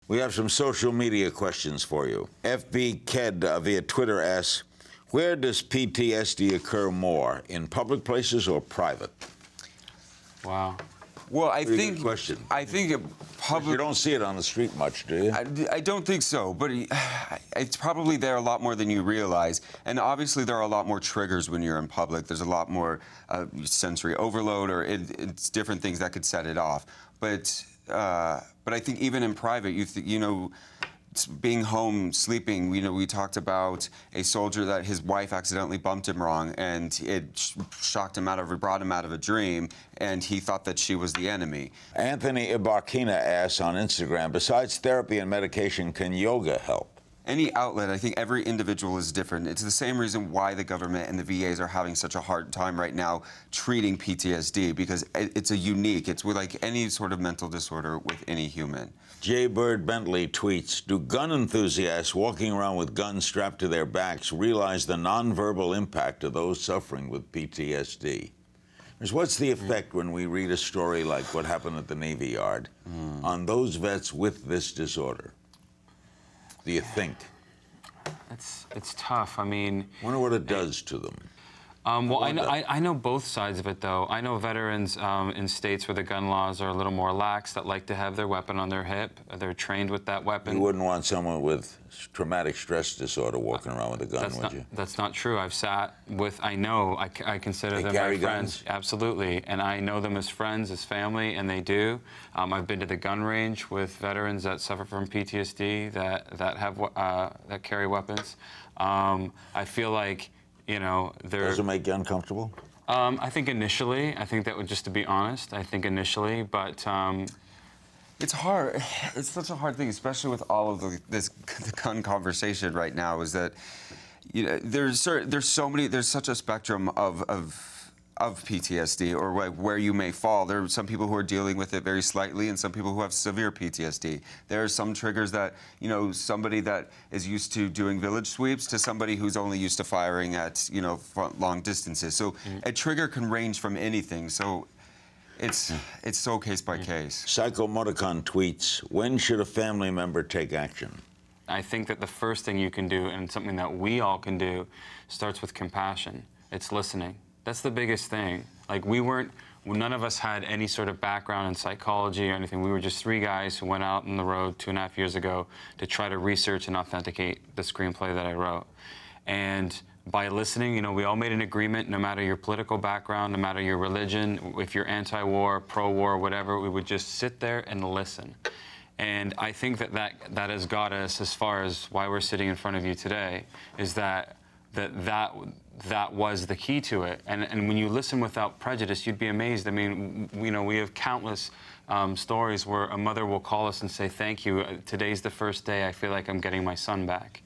We have some social media questions for you. FB Ked via Twitter asks, where does PTSD occur more, in public places or private? Wow. Well, I Pretty think good question. public. You don't see it on the street much, do you? I don't think so, but it's probably there a lot more than you realize. And obviously, there are a lot more triggers when you're in public. There's a lot more sensory overload, or it's different things that could set it off. But I think even in private, you know, being home, sleeping, you know, we talked about a soldier that his wife accidentally bumped him wrong, and it shocked him brought him out of a dream, and he thought that she was the enemy. Anthony Ibarkina asks on Instagram, besides therapy and medication, can yoga help? Any outlet, I think every individual is different. It's the same reason why the government and the VAs are having such a hard time right now treating PTSD, because it's with like any sort of mental disorder with any human. Jay Bird Bentley tweets, do gun enthusiasts walking around with guns strapped to their backs realize the nonverbal impact of those suffering with PTSD? What's the effect when we read a story like what happened at the Navy Yard on those vets with this disorder? Do you think? It's tough. I mean, Wonder what it does to them. Well, I know both sides of it, though. I know veterans in states where the gun laws are a little more lax that like to have their weapon on their hip. They're trained with that weapon. You wouldn't want someone with traumatic stress disorder walking around with a gun, would you? That's not true. I've sat with, I consider them my friends. Absolutely. And I know them as friends, as family, and they do. I've been to the gun range with veterans that suffer from PTSD that carry weapons. I feel like, you know, does it make you uncomfortable? I think initially, that would, just to be honest, I think initially, but it's hard. It's such a hard thing, especially with all of the gun conversation right now. Is that, you know, there's such a spectrum of PTSD, or where you may fall. There are some people who are dealing with it very slightly, and some people who have severe PTSD. There are some triggers that, you know, somebody that is used to doing village sweeps to somebody who's only used to firing at, you know, long distances. So a trigger can range from anything. So it's so case by case. Psycho Moticon tweets, when should a family member take action? I think that the first thing you can do, and something that we all can do, starts with compassion. It's listening. That's the biggest thing. Like, none of us had any sort of background in psychology or anything. We were just three guys who went out on the road 2.5 years ago to try to research and authenticate the screenplay that I wrote. And by listening, you know, we all made an agreement, no matter your political background, no matter your religion, if you're anti-war, pro-war, whatever, we would just sit there and listen. And I think that has got us as far as why we're sitting in front of you today, is that was the key to it. And when you listen without prejudice, you'd be amazed. I mean, you know, we have countless stories where a mother will call us and say, thank you, today's the first day I feel like I'm getting my son back.